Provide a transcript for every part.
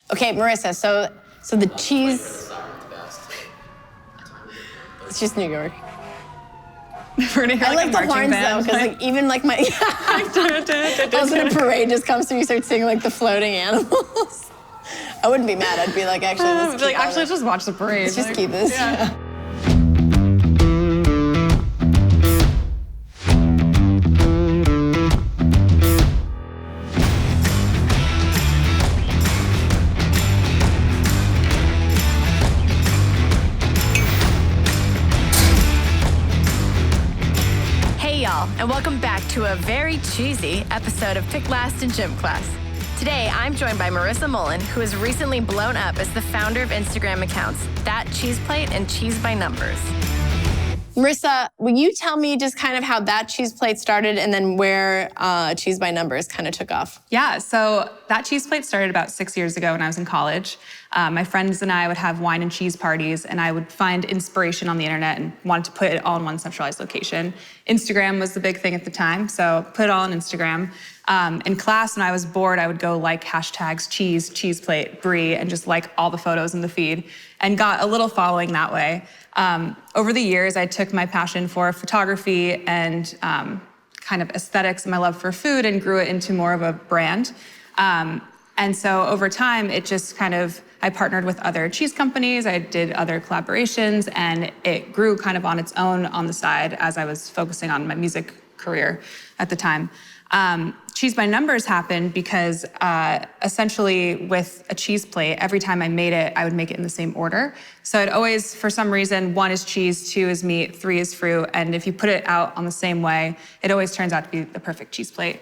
Okay, Marissa, so the cheese... It's just New York. I like the horns though, because like even like my also in a parade just comes through, you start seeing like the floating animals. I wouldn't be mad. I'd be like, actually, let's just watch the parade. Let's just keep this. Yeah. And welcome back to a very cheesy episode of Pick Last in Gym Class. Today, I'm joined by Marissa Mullen, who has recently blown up as the founder of Instagram accounts That Cheese Plate and Cheese by Numbers. Marissa, will you tell me just kind of how That Cheese Plate started and then where Cheese by Numbers kind of took off? Yeah, so That Cheese Plate started about 6 years ago when I was in college. My friends and I would have wine and cheese parties, and I would find inspiration on the internet and wanted to put it all in one centralized location. Instagram was the big thing at the time, so put it all on Instagram. In class, when I was bored, I would go like hashtags cheese plate, brie, and just like all the photos in the feed, and got a little following that way. Over the years, I took my passion for photography and kind of aesthetics and my love for food and grew it into more of a brand. And so over time, it just kind of, I partnered with other cheese companies, I did other collaborations, and it grew kind of on its own on the side as I was focusing on my music career at the time. Cheese by Numbers happened because essentially with a cheese plate, every time I made it, I would make it in the same order. So I'd always, for some reason, 1 is cheese, 2 is meat, 3 is fruit, and if you put it out on the same way, it always turns out to be the perfect cheese plate.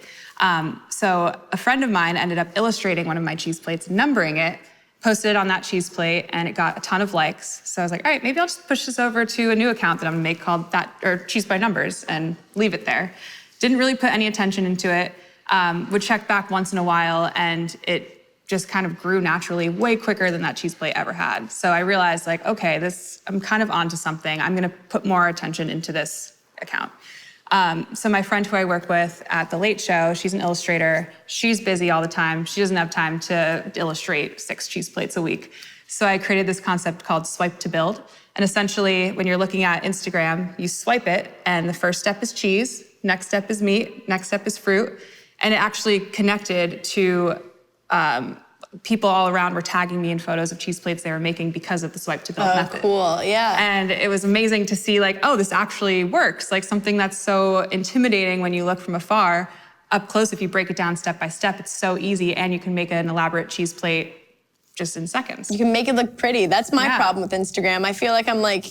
So a friend of mine ended up illustrating one of my cheese plates, numbering it, posted it on That Cheese Plate, and it got a ton of likes. So I was like, all right, maybe I'll just push this over to a new account that I'm gonna make called Cheese by Numbers and leave it there. Didn't really put any attention into it. Would check back once in a while, and it just kind of grew naturally way quicker than That Cheese Plate ever had. So I realized like, okay, I'm kind of onto something. I'm gonna put more attention into this account. So my friend who I work with at The Late Show, she's an illustrator. She's busy all the time. She doesn't have time to illustrate 6 cheese plates a week. So I created this concept called Swipe to Build. And essentially, when you're looking at Instagram, you swipe it, and the first step is cheese, next step is meat, next step is fruit. And it actually connected to people all around were tagging me in photos of cheese plates they were making because of the Swipe to Build method. Oh, cool, yeah. And it was amazing to see like, oh, this actually works. Like something that's so intimidating when you look from afar, up close, if you break it down step by step, it's so easy, and you can make an elaborate cheese plate just in seconds. You can make it look pretty. That's my problem with Instagram. I feel like I'm like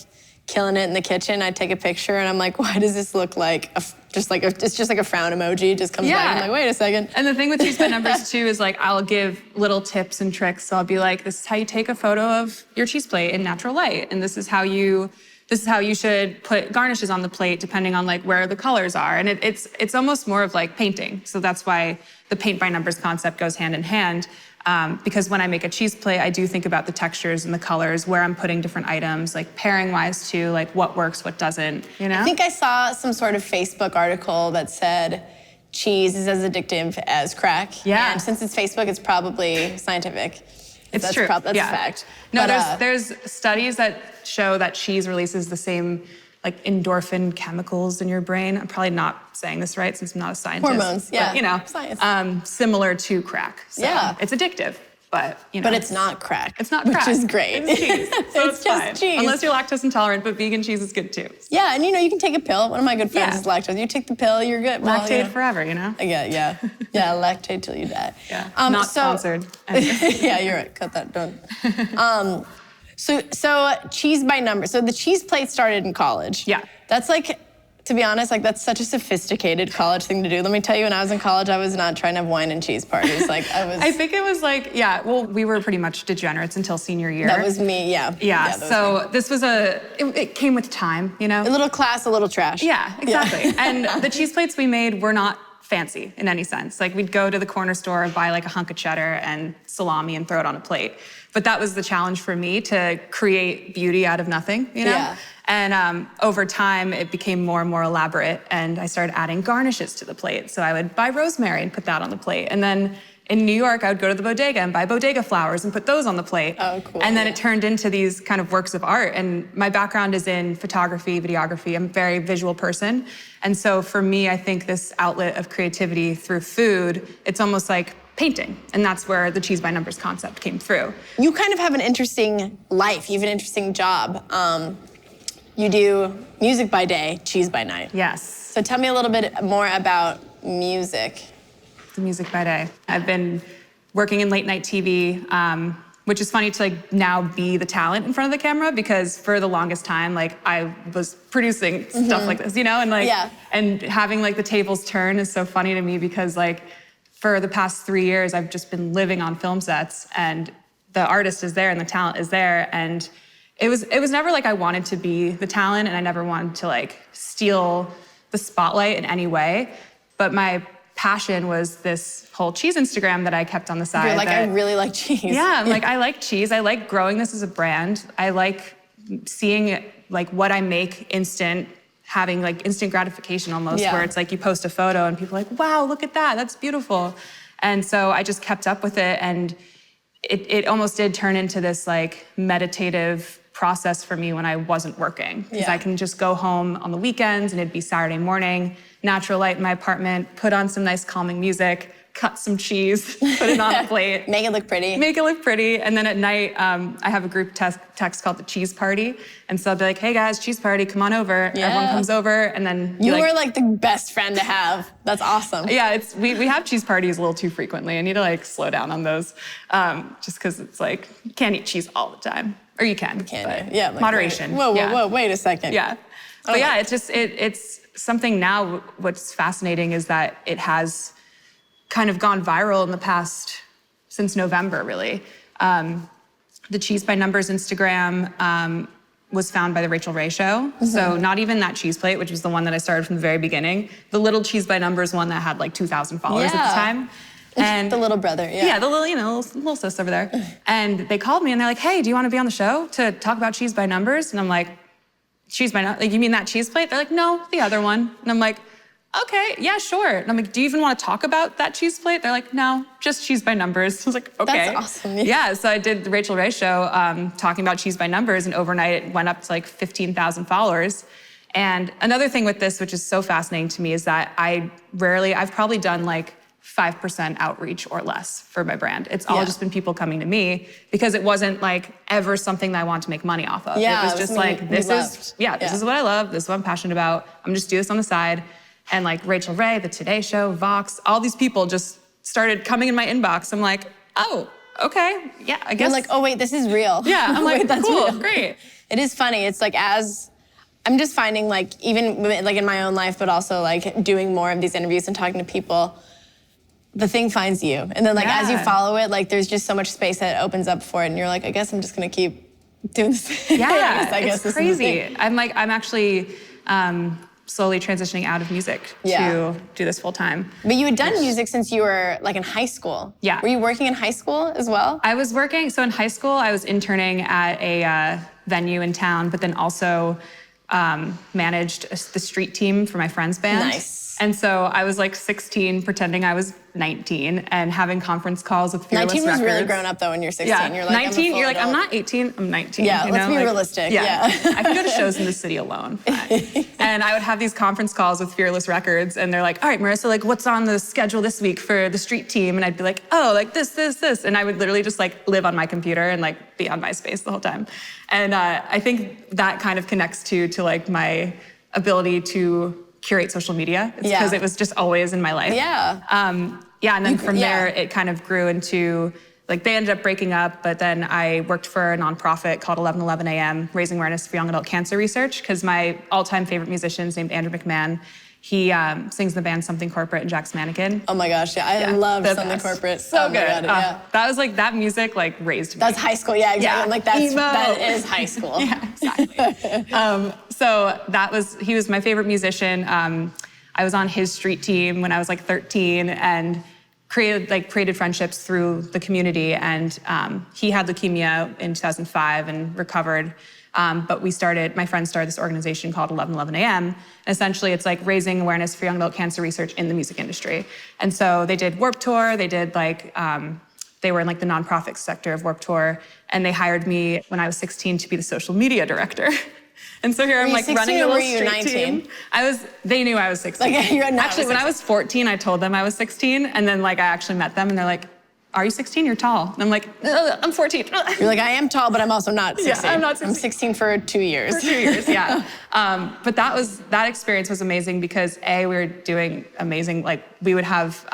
killing it in the kitchen. I take a picture and I'm like, why does this look like it's just like a frown emoji. It just comes back. I'm like, wait a second. And the thing with Cheese by Numbers too is like, I'll give little tips and tricks. So I'll be like, this is how you take a photo of your cheese plate in natural light. And this is how you should put garnishes on the plate depending on like where the colors are. And it's almost more of like painting. So that's why the paint by numbers concept goes hand in hand. Because when I make a cheese plate, I do think about the textures and the colors, where I'm putting different items, like pairing-wise too, like what works, what doesn't, you know? I think I saw some sort of Facebook article that said cheese is as addictive as crack. Yeah. And since it's Facebook, it's probably scientific. It's true. That's a fact. No, there's studies that show that cheese releases the same like endorphin chemicals in your brain. I'm probably not saying this right since I'm not a scientist. Hormones, yeah. But, you know, science. Similar to crack. So yeah. It's addictive, but you know. But it's not crack. It's not crack. Which is great. It's cheese. So it's just fine. cheese. Unless you're lactose intolerant, but vegan cheese is good too. Yeah, and you know, you can take a pill. One of my good friends is lactose. You take the pill, you're good. Lactate forever, you know? Yeah, lactate till you die. Yeah, not sponsored. Yeah, you're right, cut that, don't. So cheese by numbers. So the cheese plate started in college. Yeah. That's like, to be honest, like that's such a sophisticated college thing to do. Let me tell you, when I was in college, I was not trying to have wine and cheese parties. Like I think it was like, well, we were pretty much degenerates until senior year. That was me, yeah. Yeah, so this was it came with time, you know? A little class, a little trash. Yeah, exactly. Yeah. And the cheese plates we made were not fancy in any sense. Like we'd go to the corner store, buy like a hunk of cheddar and salami and throw it on a plate. But that was the challenge for me, to create beauty out of nothing, you know? Yeah. And over time, it became more and more elaborate, and I started adding garnishes to the plate. So I would buy rosemary and put that on the plate. And then in New York, I would go to the bodega and buy bodega flowers and put those on the plate. Oh, cool. And then it turned into these kind of works of art. And my background is in photography, videography. I'm a very visual person. And so for me, I think this outlet of creativity through food, it's almost like painting. And that's where the Cheese by Numbers concept came through. You kind of have an interesting life. You have an interesting job. You do music by day, cheese by night. Yes. So tell me a little bit more about music. The music by day. I've been working in late night TV, which is funny to like now be the talent in front of the camera, because for the longest time, like I was producing stuff like this, you know, and like, and having like the tables turn is so funny to me, because like for the past 3 years, I've just been living on film sets, and the artist is there and the talent is there. And it was never like I wanted to be the talent, and I never wanted to like steal the spotlight in any way. But my passion was this whole cheese Instagram that I kept on the side. You're like, I really like cheese. Yeah, I'm like, I like cheese. I like growing this as a brand. I like seeing like what I make instant, having like instant gratification almost, where it's like you post a photo and people are like, wow, look at that, that's beautiful. And so I just kept up with it, and it almost did turn into this like meditative process for me when I wasn't working. Because I can just go home on the weekends, and it'd be Saturday morning, natural light in my apartment, put on some nice calming music, cut some cheese, put it on a plate. Make it look pretty. Make it look pretty. And then at night, I have a group text called the Cheese Party. And so I'll be like, hey guys, cheese party, come on over. Everyone comes over, and then you are like the best friend to have. That's awesome. Yeah, we have cheese parties a little too frequently. I need to like slow down on those, just because it's like, you can't eat cheese all the time. Or you can. But like, moderation. Whoa, wait a second. Yeah. But yeah, it's just, it's something now. What's fascinating is that it has kind of gone viral in the past, since November, really. The Cheese by Numbers Instagram was found by the Rachel Ray Show. So not even that cheese plate, which was the one that I started from the very beginning. The little Cheese by Numbers one that had like 2,000 followers at the time. And the little brother, Yeah, the little, little sis over there. And they called me and they're like, hey, do you want to be on the show to talk about Cheese by Numbers? And I'm like, cheese by numbers? Like, you mean that cheese plate? They're like, no, the other one. And I'm like, okay, yeah, sure. And I'm like, do you even want to talk about that cheese plate? They're like, no, just Cheese by Numbers. I was like, okay. That's awesome. Yeah, so I did the Rachel Ray Show talking about Cheese by Numbers, and overnight it went up to like 15,000 followers. And another thing with this, which is so fascinating to me, is that I've probably done like 5% outreach or less for my brand. It's all just been people coming to me, because it wasn't like ever something that I wanted to make money off of. Yeah, it was just like, this is what I love. This is what I'm passionate about. I'm just do this on the side. And like Rachel Ray, The Today Show, Vox, all these people just started coming in my inbox. I'm like, oh, okay, yeah, I guess. You're like, oh wait, this is real. Yeah, I'm like, that's cool, real. great. It is funny. It's like, as I'm just finding, like, even like in my own life, but also like doing more of these interviews and talking to people, the thing finds you. And then like, as you follow it, like there's just so much space that opens up for it. And you're like, I guess I'm just gonna keep doing this. Yeah, I guess it's crazy. I'm actually slowly transitioning out of music to do this full time. But you had done music since you were like in high school. Yeah. Were you working in high school as well? I was working, so in high school, I was interning at a venue in town, but then also managed the street team for my friend's band. Nice. And so I was like 16, pretending I was 19, and having conference calls with Fearless 19 was Records. really grown up though when you're 16. Yeah. You're like, 19, you're like, I'm not 18, I'm 19. Yeah, let's be realistic. Yeah. I can go to shows in the city alone. Fine. And I would have these conference calls with Fearless Records, and they're like, all right, Marissa, like, what's on the schedule this week for the street team? And I'd be like, oh, like this. And I would literally just like live on my computer and like be on MySpace the whole time. And I think that kind of connects to like my ability to curate social media. It's because it was just always in my life. Yeah. And then from there, it kind of grew into, like, they ended up breaking up, but then I worked for a nonprofit called 1111 AM, raising awareness for young adult cancer research, because my all-time favorite musician is named Andrew McMahon. He sings in the band Something Corporate and Jack's Mannequin. Oh my gosh, I love Something Corporate. So good. That was like, that music like raised me. That's high school, yeah, exactly. Yeah. I'm like, that is high school. Yeah, exactly. So he was my favorite musician. I was on his street team when I was like 13, and created friendships through the community. And he had leukemia in 2005 and recovered. But my friends started this organization called 1111 AM. And essentially, it's like raising awareness for young adult cancer research in the music industry. And so they did Warped Tour. They did they were in like the nonprofit sector of Warped Tour. And they hired me when I was 16 to be the social media director. And so here I'm like running a little street team. They knew I was 16. Actually, when I was 14, I told them I was 16. And then like I actually met them and they're like, are you 16? You're tall. And I'm like, I'm 14. You're like, I am tall, but I'm also not 16. Yeah, I'm not 16. I'm 16 for 2 years. For 2 years, yeah. But that experience was amazing because we were doing amazing, like we would have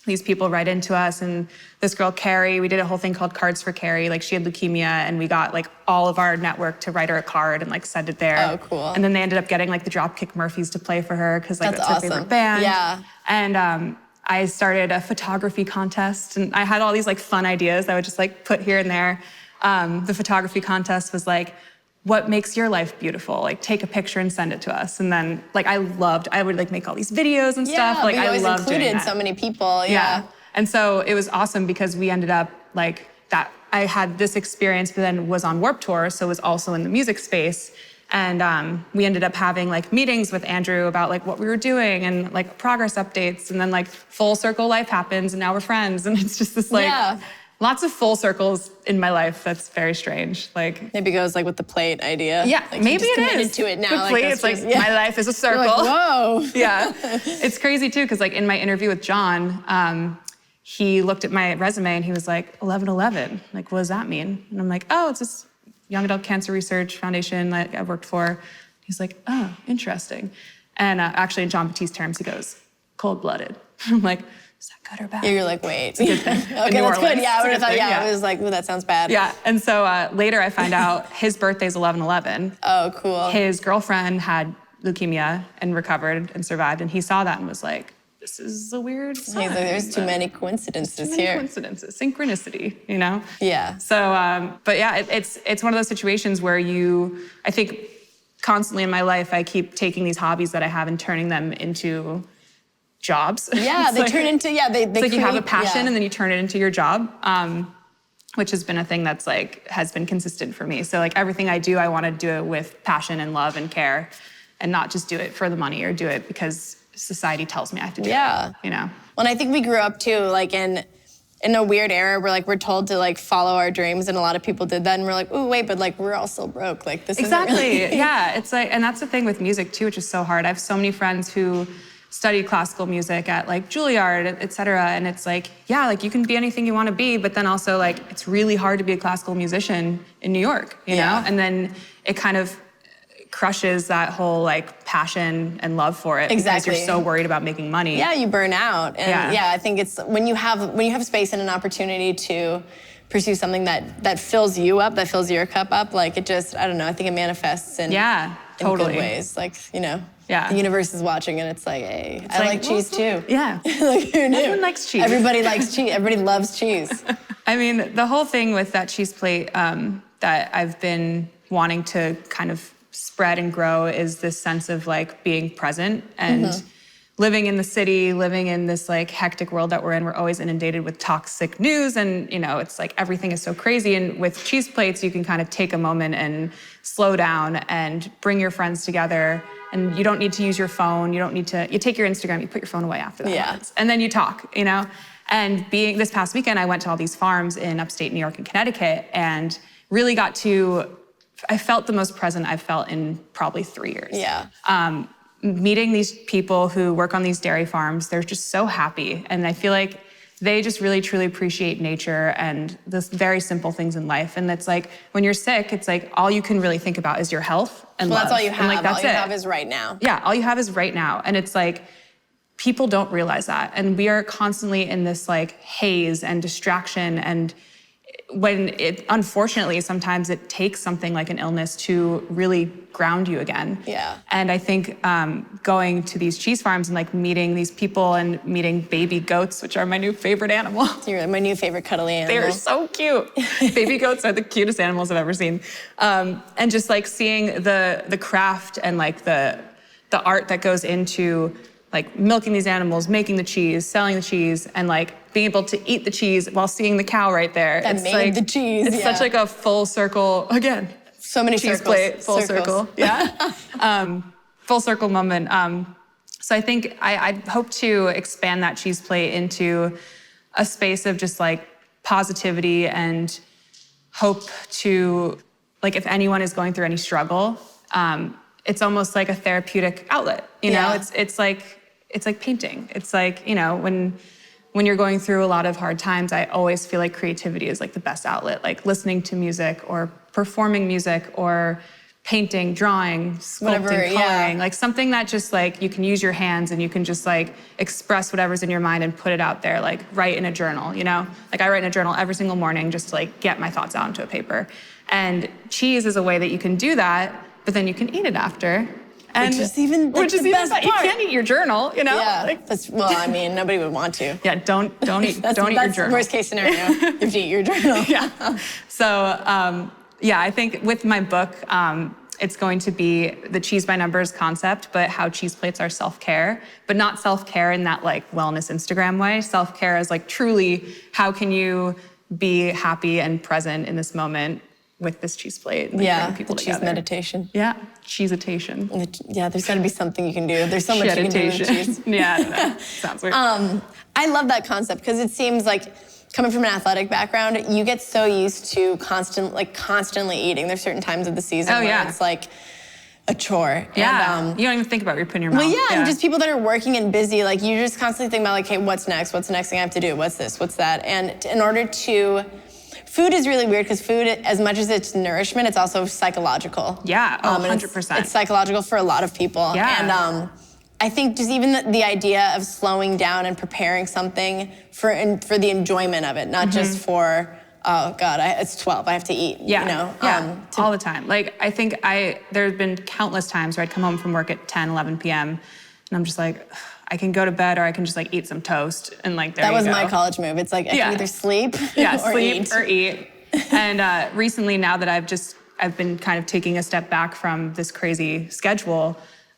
these people write into us, and this girl, Carrie, we did a whole thing called Cards for Carrie. Like she had leukemia and we got like all of our network to write her a card and like send it there. Oh, cool. And then they ended up getting like the Dropkick Murphys to play for her because like that's awesome. her favorite band. Yeah. And I started a photography contest and I had all these like fun ideas that I would just like put here and there. The photography contest was like, what makes your life beautiful? Like take a picture and send it to us. And then like I would like make all these videos and stuff. Like I loved doing that. Included so many people, yeah. And so it was awesome because we ended up like that. I had this experience, but then was on Warped Tour, so was also in the music space. And we ended up having like meetings with Andrew about like what we were doing and like progress updates. And then like full circle life happens and now we're friends. And it's just this like lots of full circles in my life. That's very strange. Like maybe it goes like with the plate idea. Yeah, like maybe it is. Committed to it now. The plate, it's like my life is a circle. You're like, whoa. Yeah, it's crazy too because like in my interview with Jon, he looked at my resume and he was like 1111. Like, what does that mean? And I'm like, oh, it's this Young Adult Cancer Research Foundation that I worked for. He's like, oh, interesting. And actually in Jon Baptiste terms, he goes, cold-blooded. I'm like, is that good or bad? Yeah, you're like, wait. It's a good thing. Okay, that's good. Yeah, I would have thought, I was like, ooh, that sounds bad. Yeah, and so later I find out his birthday's 11/11. Oh, cool. His girlfriend had leukemia and recovered and survived, and he saw that and was like, this is a weird sign. He's like, there's too many coincidences here. Coincidences, synchronicity, you know? Yeah. So, but yeah, it's one of those situations where I think constantly in my life, I keep taking these hobbies that I have and turning them into jobs. Yeah, they turn into, it's like you have a passion and then you turn it into your job, which has been a thing that's like, has been consistent for me. So like everything I do, I want to do it with passion and love and care and not just do it for the money or do it because society tells me I have to do it, you know? Well, and I think we grew up too, like in a weird era where like we're told to like follow our dreams, and a lot of people did that, and we're like, ooh, wait, but like we're all still broke. Like this exactly. Isn't really... Yeah, it's like, and that's the thing with music too, which is so hard. I have so many friends who studied classical music at like Juilliard, et cetera, and it's like, yeah, like you can be anything you want to be, but then also like it's really hard to be a classical musician in New York, you know? And then it kind of crushes that whole like passion and love for it because you're so worried about making money. Yeah, you burn out. And I think it's when you have space and an opportunity to pursue something that fills you up, that fills your cup up, like it just, I don't know, I think it manifests in good ways. Like, you know, the universe is watching and it's like, hey, I like cheese too. Yeah. Like who knew? Everyone likes cheese. Everybody likes cheese. Everybody loves cheese. I mean, the whole thing with that cheese plate that I've been wanting to kind of spread and grow is this sense of like being present and living in the city, living in this like hectic world that we're in. We're always inundated with toxic news and, you know, it's like everything is so crazy. And with cheese plates, you can kind of take a moment and slow down and bring your friends together. And you don't need to use your phone. You take your Instagram, you put your phone away after that. Yeah. And then you talk, you know? And this past weekend, I went to all these farms in upstate New York and Connecticut and really I felt the most present I've felt in probably 3 years. Yeah. Meeting these people who work on these dairy farms, they're just so happy. And I feel like they just really, truly appreciate nature and the very simple things in life. And it's like, when you're sick, it's like all you can really think about is your health and love. That's all you have. And like, that's all you have is right now. Yeah, all you have is right now. And it's like, people don't realize that. And we are constantly in this like haze and distraction, and unfortunately, sometimes it takes something like an illness to really ground you again. Yeah. And I think going to these cheese farms and like meeting these people and meeting baby goats, which are my new favorite animal. You're my new favorite cuddly animal. They're so cute. Baby goats are the cutest animals I've ever seen. And just like seeing the craft and like the art that goes into like milking these animals, making the cheese, selling the cheese, and like being able to eat the cheese while seeing the cow right there. That made the cheese. It's such like a full circle, again. So many cheese circles. plate, full circle. Yeah. Full circle moment. So I think I hope to expand that cheese plate into a space of just like positivity and hope to, like, if anyone is going through any struggle, it's almost like a therapeutic outlet. You know, it's like painting. It's like, you know, when you're going through a lot of hard times, I always feel like creativity is like the best outlet, like listening to music or performing music or painting, drawing, sculpting, coloring, like something that just like you can use your hands and you can just like express whatever's in your mind and put it out there, like write in a journal, you know? Like I write in a journal every single morning just to like get my thoughts out into a paper. And cheese is a way that you can do that, but then you can eat it after. And which is even the best part. You can't eat your journal, you know? Yeah, like, well, I mean, nobody would want to. Yeah, don't eat don't eat your journal. That's worst case scenario, you have to eat your journal. Yeah. So, yeah, I think with my book, it's going to be the cheese by numbers concept, but how cheese plates are self-care, but not self-care in that like wellness Instagram way. Self-care is like truly how can you be happy and present in this moment with this cheese plate. And, like, bring people together. Cheese meditation. Yeah, cheese-itation. Yeah, there's gotta be something you can do. There's so much you can do with cheese. Yeah, I don't know. Sounds weird. I love that concept because it seems like coming from an athletic background, you get so used to constantly eating. There's certain times of the season where it's like a chore. Yeah, and, you don't even think about what you're putting in your mouth. Well, and just people that are working and busy, like you just constantly think about like, hey, what's next? What's the next thing I have to do? What's this? What's that? And in order to, food is really weird because food, as much as it's nourishment, it's also psychological. Yeah, 100%. It's psychological for a lot of people. Yeah. And I think just even the idea of slowing down and preparing something for the enjoyment of it, not just for, oh God, it's 12, I have to eat. Yeah, you know? all the time. Like I think there's been countless times where I'd come home from work at 10, 11 p.m. and I'm just like, I can go to bed or I can just like eat some toast and like there you go. That was my college move. It's like I can either sleep or eat. And recently now that I've been kind of taking a step back from this crazy schedule,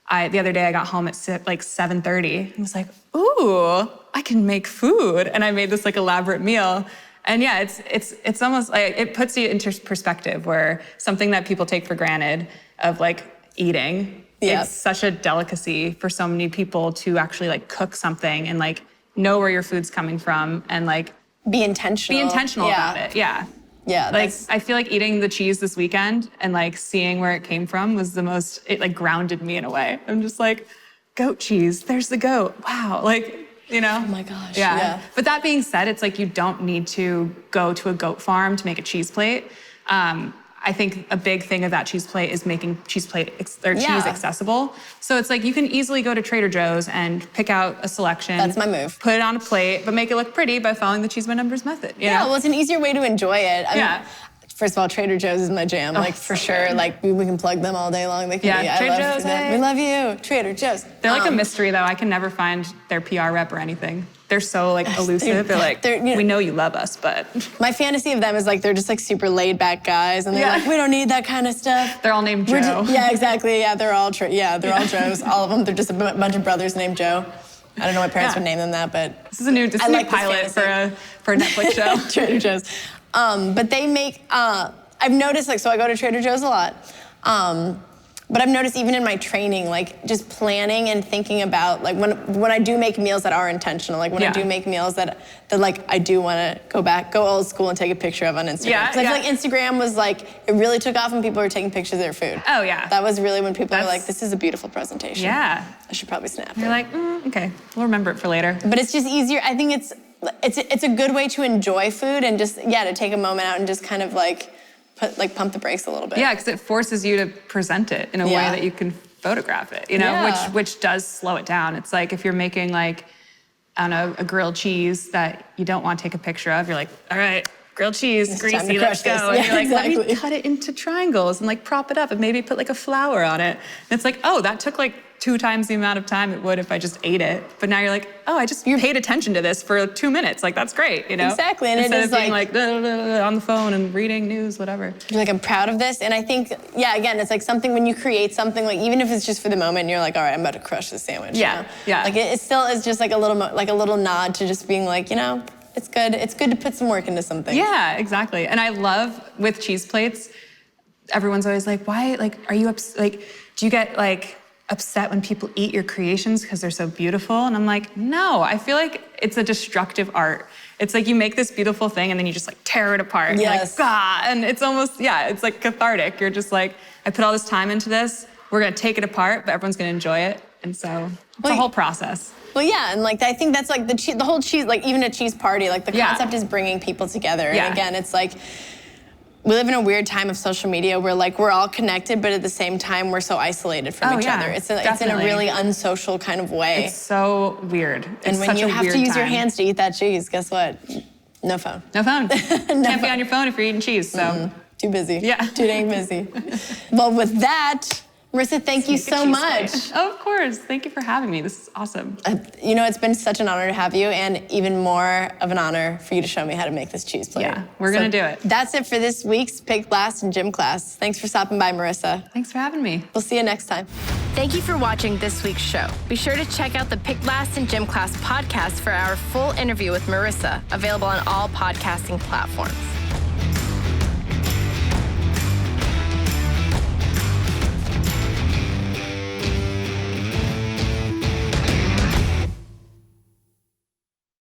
the other day I got home at like 7:30 and was like, ooh, I can make food. And I made this like elaborate meal. And yeah, it's almost like, it puts you into perspective where something that people take for granted of like eating, it's such a delicacy for so many people to actually like cook something and like know where your food's coming from and like be intentional about it. Yeah. Yeah. Like, I feel like eating the cheese this weekend and like seeing where it came from was it like grounded me in a way. I'm just like, goat cheese, there's the goat. Wow. Like, you know? Oh my gosh. Yeah. But that being said, it's like you don't need to go to a goat farm to make a cheese plate. I think a big thing of that cheese plate is making cheese accessible. So it's like you can easily go to Trader Joe's and pick out a selection. That's my move. Put it on a plate, but make it look pretty by following the cheese by numbers method. You know? Well, it's an easier way to enjoy it. I mean, first of all, Trader Joe's is my jam, like for sure. Like we can plug them all day long. They can Trader Joe's. We love you, Trader Joe's. They're like a mystery though. I can never find their PR rep or anything. They're so like elusive. They're like, we know you love us, but. My fantasy of them is like, they're just like super laid back guys. And they're like, we don't need that kind of stuff. They're all named Joe. Yeah, exactly. Yeah, they're all Joes. All of them. They're just a bunch of brothers named Joe. I don't know what parents would name them that, but. This is a new pilot for a Netflix show. Trader Joe's. But they make, I've noticed like, so I go to Trader Joe's a lot. But I've noticed even in my training, like just planning and thinking about like when I do make meals that are intentional, like when I do make meals that like I do want to go old school and take a picture of on Instagram. Because I feel like Instagram was like, it really took off when people were taking pictures of their food. Oh yeah. That was really when people were like, this is a beautiful presentation. Yeah. I should probably snap it. You're like, okay, we'll remember it for later. But it's just easier. I think it's a good way to enjoy food and just, to take a moment out and just kind of like, pump the brakes a little bit. Yeah, because it forces you to present it in a way that you can photograph it, you know, which does slow it down. It's like if you're making like, I don't know, a grilled cheese that you don't want to take a picture of, you're like, all right, grilled cheese, it's greasy, let's go. And you're like, let me cut it into triangles and like prop it up and maybe put like a flower on it. And it's like, oh, that took like 2 times the amount of time it would if I just ate it. But now you're like, oh, I just paid attention to this for 2 minutes. Like, that's great, you know? Exactly, and instead it is of being like on the phone and reading news, whatever. You're like, I'm proud of this. And I think, yeah, again, it's like something when you create something, like even if it's just for the moment, and you're like, all right, I'm about to crush this sandwich. Yeah, you know? yeah. Like it still is just like a little nod to just being like, you know, it's good. It's good to put some work into something. Yeah, exactly. And I love with cheese plates, everyone's always like, why, like, are you like, do you get like upset when people eat your creations because they're so beautiful? And I'm like, no, I feel like it's a destructive art. It's like you make this beautiful thing and then you just like tear it apart. And Yes. you're like, ah, and it's almost, yeah, it's like cathartic. You're just like, I put all this time into this, we're gonna take it apart, but everyone's gonna enjoy it. And so it's a whole process. Well, yeah, and like I think that's like the whole cheese, like even a cheese party, like the concept is bringing people together. Yeah. And again, it's like we live in a weird time of social media where like we're all connected, but at the same time we're so isolated from each other. It's in a really unsocial kind of way. It's so weird. And when you have to use your hands to eat that cheese, guess what? No phone. No phone. Can't be on your phone if you're eating cheese. So too busy. Yeah. Too dang busy. Well, with that, Marissa, thank you so much. Of course. Thank you for having me. This is awesome. You know, it's been such an honor to have you, and even more of an honor for you to show me how to make this cheese plate. Yeah, we're gonna do it. That's it for this week's Pick, Blast, and Gym Class. Thanks for stopping by, Marissa. Thanks for having me. We'll see you next time. Thank you for watching this week's show. Be sure to check out the Pick, Blast, and Gym Class podcast for our full interview with Marissa, available on all podcasting platforms.